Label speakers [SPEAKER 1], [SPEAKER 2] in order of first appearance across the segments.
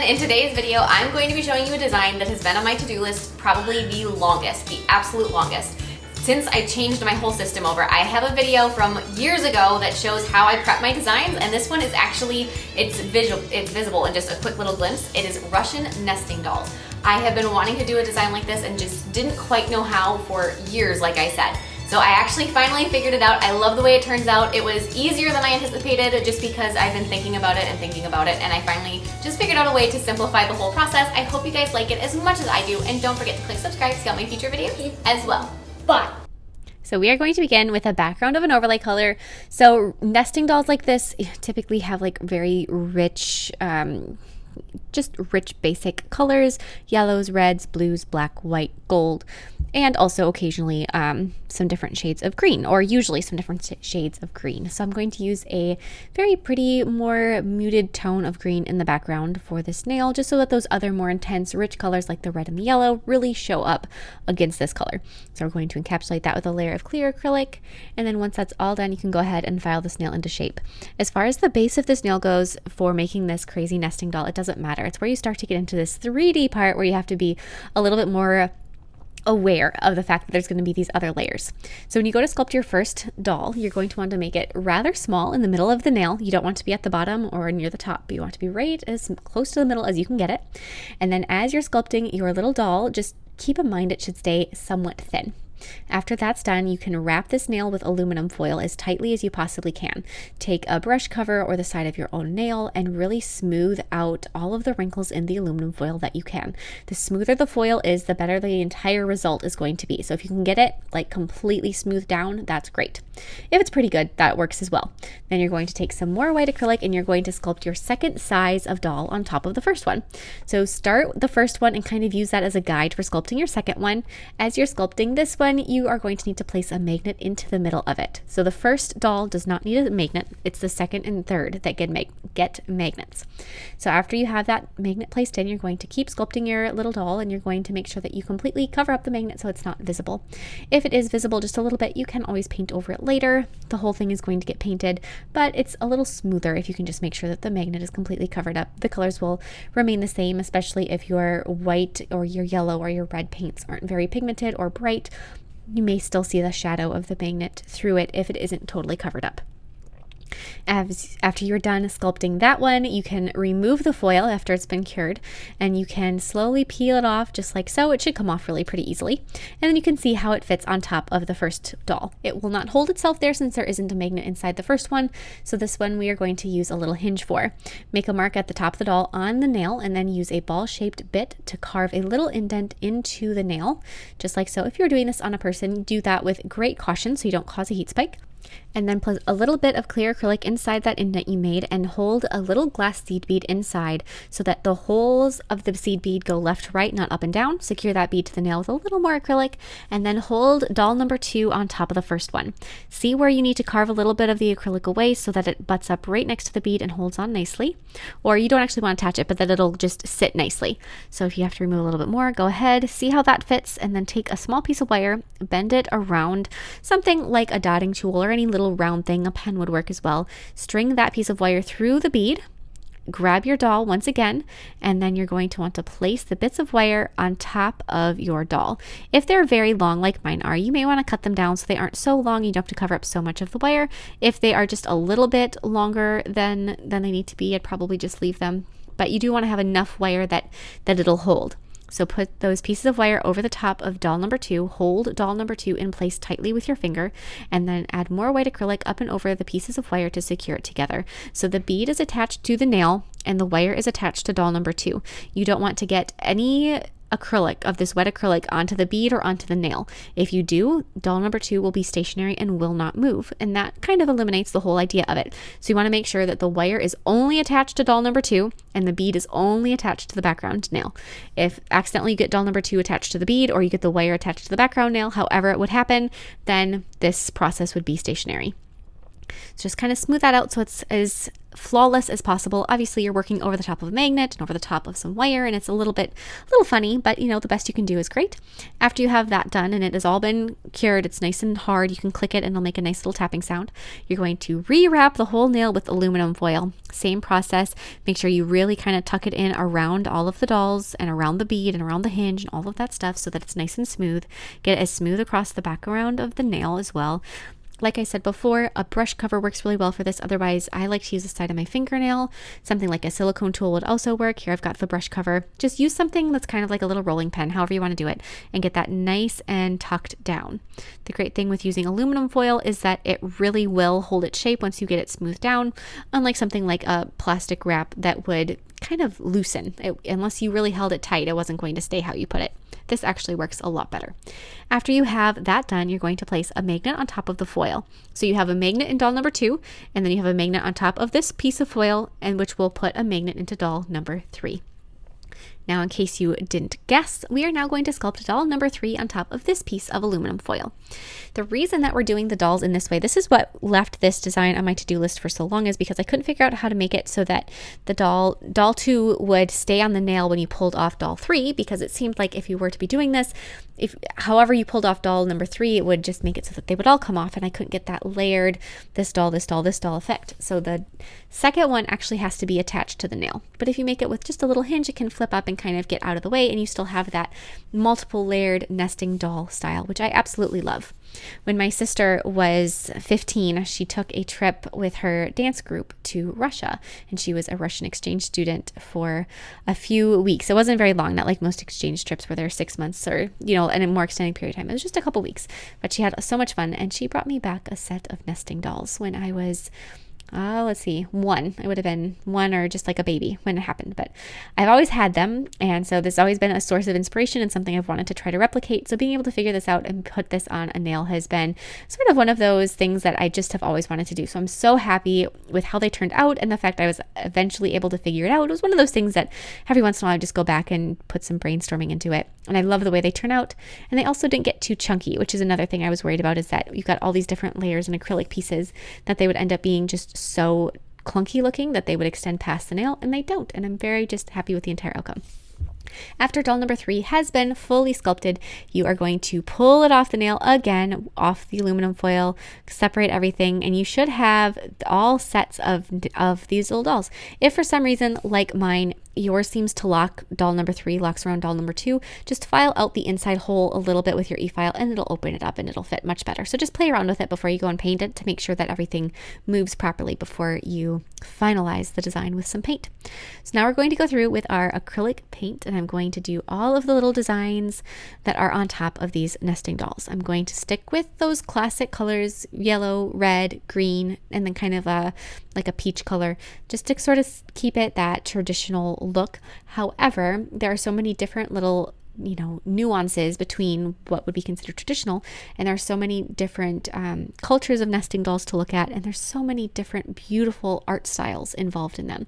[SPEAKER 1] In today's video, I'm going to be showing you a design that has been on my to-do list probably the longest, the absolute longest. Since I changed my whole system over, I have a video from years ago that shows how I prep my designs, and this one is actually, it's visible in just a quick little glimpse. It is Russian nesting dolls. I have been wanting to do a design like this and just didn't quite know how for years, like I said. So I actually finally figured it out. I love the way it turns out. It was easier than I anticipated just because I've been thinking about it, and I finally just figured out a way to simplify the whole process. I hope you guys like it as much as I do, and don't forget to click subscribe to see all my future videos as well. Bye!
[SPEAKER 2] So we are going to begin with a background of an overlay color. So nesting dolls like this typically have like very rich, just rich basic colors: yellows, reds, blues, black, white, gold, and also occasionally some different shades of green, or usually some different shades of green. So I'm going to use a very pretty, more muted tone of green in the background for this nail, just so that those other more intense, rich colors like the red and the yellow really show up against this color. So we're going to encapsulate that with a layer of clear acrylic, and then once that's all done, you can go ahead and file this nail into shape. As far as the base of this nail goes for making this crazy nesting doll, it doesn't matter. It's where you start to get into this 3D part where you have to be a little bit more aware of the fact that there's going to be these other layers. So when you go to sculpt your first doll, you're going to want to make it rather small in the middle of the nail. You don't want to be at the bottom or near the top, but you want to be right as close to the middle as you can get it. And then as you're sculpting your little doll, just keep in mind it should stay somewhat thin. After that's done, you can wrap this nail with aluminum foil as tightly as you possibly can. Take a brush cover or the side of your own nail and really smooth out all of the wrinkles in the aluminum foil that you can. The smoother the foil is, the better the entire result is going to be. So if you can get it like completely smoothed down, that's great. If it's pretty good, that works as well. Then you're going to take some more white acrylic and you're going to sculpt your second size of doll on top of the first one. So start the first one and kind of use that as a guide for sculpting your second one. As you're sculpting this one, you are going to need to place a magnet into the middle of it. So the first doll does not need a magnet. It's the second and third that get magnets. So after you have that magnet placed in, you're going to keep sculpting your little doll, and you're going to make sure that you completely cover up the magnet so it's not visible. If it is visible just a little bit, you can always paint over it later. The whole thing is going to get painted, but it's a little smoother if you can just make sure that the magnet is completely covered up. The colors will remain the same, especially if your white or your yellow or your red paints aren't very pigmented or bright. You may still see the shadow of the magnet through it if it isn't totally covered up. After you're done sculpting that one, you can remove the foil after it's been cured, and you can slowly peel it off just like so. It should come off really pretty easily, and then you can see how it fits on top of the first doll. It will not hold itself there since there isn't a magnet inside the first one, so this one we are going to use a little hinge for. Make a mark at the top of the doll on the nail, and then use a ball-shaped bit to carve a little indent into the nail, just like so. If you're doing this on a person, do that with great caution so you don't cause a heat spike. And then put a little bit of clear acrylic inside that indent you made, and hold a little glass seed bead inside so that the holes of the seed bead go left, right, not up and down. Secure that bead to the nail with a little more acrylic, and then hold doll number 2 on top of the first one. See where you need to carve a little bit of the acrylic away so that it butts up right next to the bead and holds on nicely. Or you don't actually want to attach it, but that it'll just sit nicely. So if you have to remove a little bit more, go ahead, see how that fits, and then take a small piece of wire, bend it around something like a dotting tool or any little round thing. A pen would work as well. String that piece of wire through the bead, grab your doll once again, and then you're going to want to place the bits of wire on top of your doll. If they're very long like mine are, you may want to cut them down so they aren't so long you don't have to cover up so much of the wire. If they are just a little bit longer than they need to be, I'd probably just leave them, but you do want to have enough wire that it'll hold. So put those pieces of wire over the top of doll number 2, hold doll number 2 in place tightly with your finger, and then add more white acrylic up and over the pieces of wire to secure it together. So the bead is attached to the nail and the wire is attached to doll number 2. You don't want to get any acrylic of this wet acrylic onto the bead or onto the nail. If you do, doll number 2 will be stationary and will not move, and that kind of eliminates the whole idea of it. So you want to make sure that the wire is only attached to doll number 2 and the bead is only attached to the background nail. If accidentally you get doll number 2 attached to the bead, or you get the wire attached to the background nail, however it would happen, then this process would be stationary. So just kind of smooth that out so it's as flawless as possible. Obviously you're working over the top of a magnet and over the top of some wire, and it's a little funny, but you know, the best you can do is great. After you have that done and it has all been cured, it's nice and hard, you can click it and it'll make a nice little tapping sound. You're going to rewrap the whole nail with aluminum foil. Same process. Make sure you really kind of tuck it in around all of the dolls and around the bead and around the hinge and all of that stuff so that it's nice and smooth. Get it as smooth across the background of the nail as well. Like I said before, a brush cover works really well for this. Otherwise, I like to use the side of my fingernail. Something like a silicone tool would also work. Here I've got the brush cover. Just use something that's kind of like a little rolling pin, however you want to do it, and get that nice and tucked down. The great thing with using aluminum foil is that it really will hold its shape once you get it smoothed down, unlike something like a plastic wrap that would kind of loosen. Unless you really held it tight, it wasn't going to stay how you put it. This actually works a lot better. After you have that done, you're going to place a magnet on top of the foil. So you have a magnet in doll number 2, and then you have a magnet on top of this piece of foil, and which will put a magnet into doll number 3. Now, in case you didn't guess, we are now going to sculpt doll number 3 on top of this piece of aluminum foil. The reason that we're doing the dolls in this way, this is what left this design on my to-do list for so long, is because I couldn't figure out how to make it so that the doll 2 would stay on the nail when you pulled off doll 3, because it seemed like if you were to be doing this, however you pulled off doll number 3, it would just make it so that they would all come off, and I couldn't get that layered this doll effect. So the second one actually has to be attached to the nail. But if you make it with just a little hinge, it can flip up and kind of get out of the way, and you still have that multiple layered nesting doll style, which I absolutely love. When my sister was 15, she took a trip with her dance group to Russia, and she was a Russian exchange student for a few weeks. It wasn't very long, not like most exchange trips where they're 6 months or, you know, in a more extended period of time. It was just a couple weeks, but she had so much fun, and she brought me back a set of nesting dolls when I was one. It would have been one or just like a baby when it happened, but I've always had them, and so this has always been a source of inspiration and something I've wanted to try to replicate. So being able to figure this out and put this on a nail has been sort of one of those things that I just have always wanted to do. So I'm so happy with how they turned out, and the fact I was eventually able to figure it out. It was one of those things that every once in a while I just go back and put some brainstorming into it, and I love the way they turn out. And they also didn't get too chunky, which is another thing I was worried about, is that you've got all these different layers and acrylic pieces that they would end up being just so clunky looking that they would extend past the nail, and they don't. And I'm very just happy with the entire outcome. After doll number 3 has been fully sculpted, you are going to pull it off the nail again, off the aluminum foil, separate everything, and you should have all sets of these little dolls. If for some reason, like mine, yours seems to lock, doll number 3 locks around doll number 2, just file out the inside hole a little bit with your e-file, and it'll open it up and it'll fit much better. So just play around with it before you go and paint it to make sure that everything moves properly before you finalize the design with some paint. So now we're going to go through with our acrylic paint, and I'm going to do all of the little designs that are on top of these nesting dolls. I'm going to stick with those classic colors, yellow, red, green, and then kind of like a peach color, just to sort of keep it that traditional look. However, there are so many different little nuances between what would be considered traditional, and there are so many different cultures of nesting dolls to look at, and there's so many different beautiful art styles involved in them.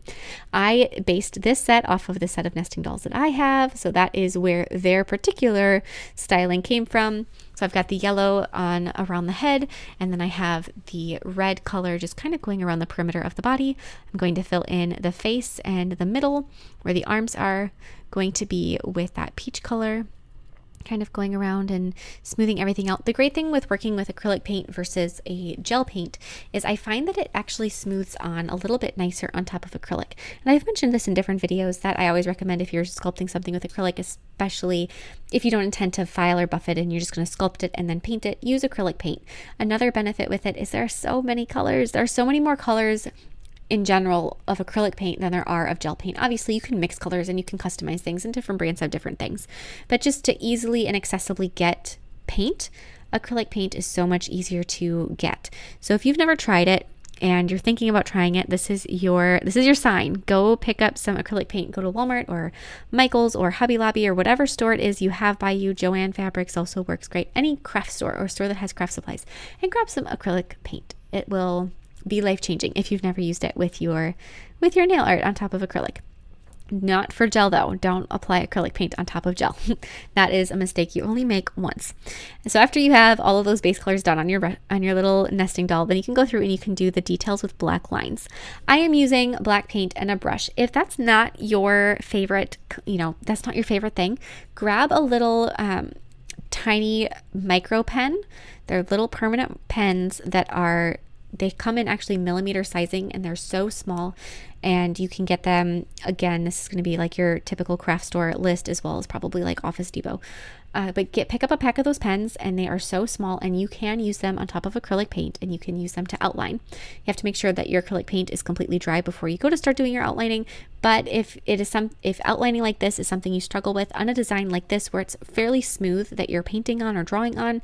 [SPEAKER 2] I based this set off of the set of nesting dolls that I have, so that is where their particular styling came from. So I've got the yellow on around the head, and then I have the red color just kind of going around the perimeter of the body. I'm going to fill in the face and the middle where the arms are going to be with that peach color, kind of going around and smoothing everything out. The great thing with working with acrylic paint versus a gel paint is I find that it actually smooths on a little bit nicer on top of acrylic. And I've mentioned this in different videos that I always recommend if you're sculpting something with acrylic, especially if you don't intend to file or buff it and you're just going to sculpt it and then paint it, use acrylic paint. Another benefit with it is there are so many colors. There are so many more colors in general of acrylic paint than there are of gel paint. Obviously you can mix colors and you can customize things, and different brands have different things, but just to easily and accessibly get paint, acrylic paint is so much easier to get. So if you've never tried it and you're thinking about trying it, this is your sign. Go pick up some acrylic paint. Go to Walmart or Michael's or Hobby Lobby or whatever store it is you have by you. Joann Fabrics also works great. Any craft store or store that has craft supplies, and grab some acrylic paint. It will be life-changing if you've never used it with your nail art on top of acrylic. Not for gel though. Don't apply acrylic paint on top of gel. That is a mistake you only make once. And so after you have all of those base colors done on your little nesting doll, then you can go through and you can do the details with black lines. I am using black paint and a brush. If that's not your favorite, that's not your favorite thing, grab a little tiny micro pen. They're little permanent pens that they come in actually millimeter sizing, and they're so small, and you can get them, again, this is going to be like your typical craft store list as well as probably like Office Depot, but pick up a pack of those pens, and they are so small, and you can use them on top of acrylic paint, and you can use them to outline. You have to make sure that your acrylic paint is completely dry before you go to start doing your outlining. But if outlining like this is something you struggle with on a design like this where it's fairly smooth that you're painting on or drawing on,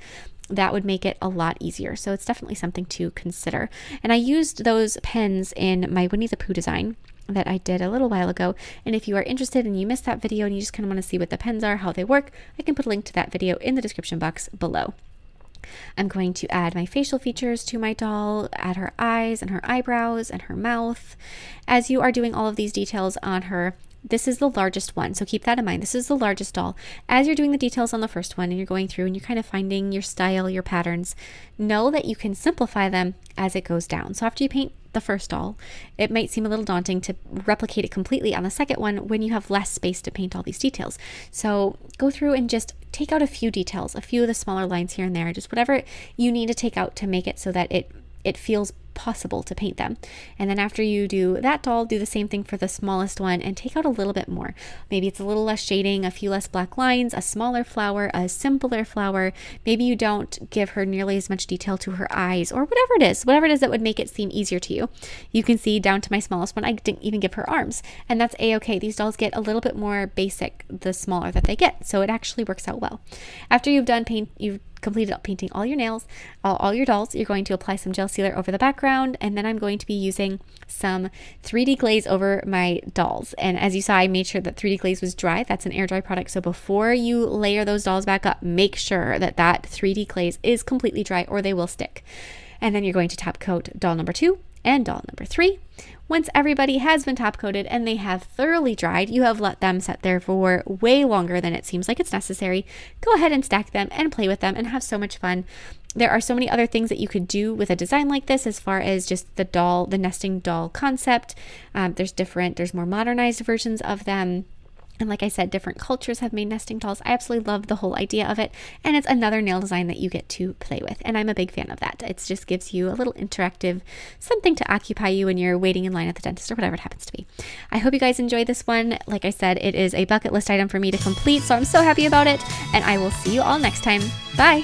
[SPEAKER 2] that would make it a lot easier. So it's definitely something to consider. And I used those pens in my Winnie the Pooh design that I did a little while ago. And if you are interested and you missed that video and you just kind of want to see what the pens are, how they work, I can put a link to that video in the description box below. I'm going to add my facial features to my doll, add her eyes and her eyebrows and her mouth. As you are doing all of these details on her, this is the largest one, so keep that in mind. This is the largest doll. As you're doing the details on the first one and you're going through and you're kind of finding your style, your patterns, know that you can simplify them as it goes down. So after you paint the first doll, it might seem a little daunting to replicate it completely on the second one when you have less space to paint all these details. So go through and just take out a few details, a few of the smaller lines here and there, just whatever you need to take out to make it so that it feels possible to paint them. And then after you do that doll, do the same thing for the smallest one and take out a little bit more. Maybe it's a little less shading, a few less black lines, a smaller flower, a simpler flower. Maybe you don't give her nearly as much detail to her eyes, or whatever it is that would make it seem easier to you. You can see down to my smallest one, I didn't even give her arms, and that's a-okay. These dolls get a little bit more basic the smaller that they get, so it actually works out well. After you've completed painting all your nails, all your dolls, you're going to apply some gel sealer over the background, and then I'm going to be using some 3D glaze over my dolls. And as you saw, I made sure that 3D glaze was dry. That's an air dry product, so before you layer those dolls back up, make sure that 3D glaze is completely dry or they will stick. And then you're going to top coat doll number 2 and doll number 3. Once everybody has been top coated and they have thoroughly dried, you have let them set there for way longer than it seems like it's necessary. Go ahead and stack them and play with them and have so much fun. There are so many other things that you could do with a design like this as far as just the nesting doll concept. There's more modernized versions of them. And like I said, different cultures have made nesting dolls. I absolutely love the whole idea of it. And it's another nail design that you get to play with. And I'm a big fan of that. It just gives you a little interactive something to occupy you when you're waiting in line at the dentist or whatever it happens to be. I hope you guys enjoyed this one. Like I said, it is a bucket list item for me to complete. So I'm so happy about it. And I will see you all next time. Bye.